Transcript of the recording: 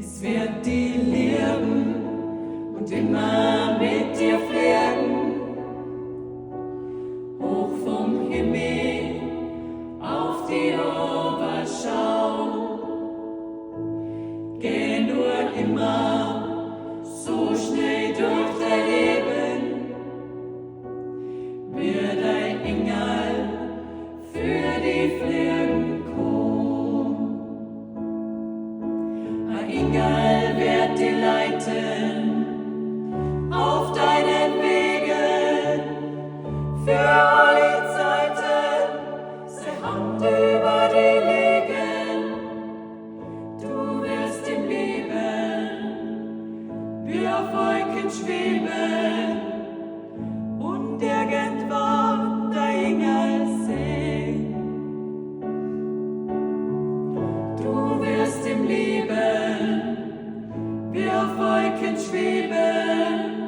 Es wird die lieben und immer mit dir fliegen, hoch vom Himmel auf die Oberschau. Geh nur immer so schnell durch dein Leben, wird ein Engel für die Fliegen kommen. Ein Engel wird dir leiten auf deinen Wegen, für alle Zeiten seine Hand über dir legen. Du wirst im Leben wie auf Wolken schweben und irgendwann der Engel sehen. Du wirst im Leben wie auf Wolken schweben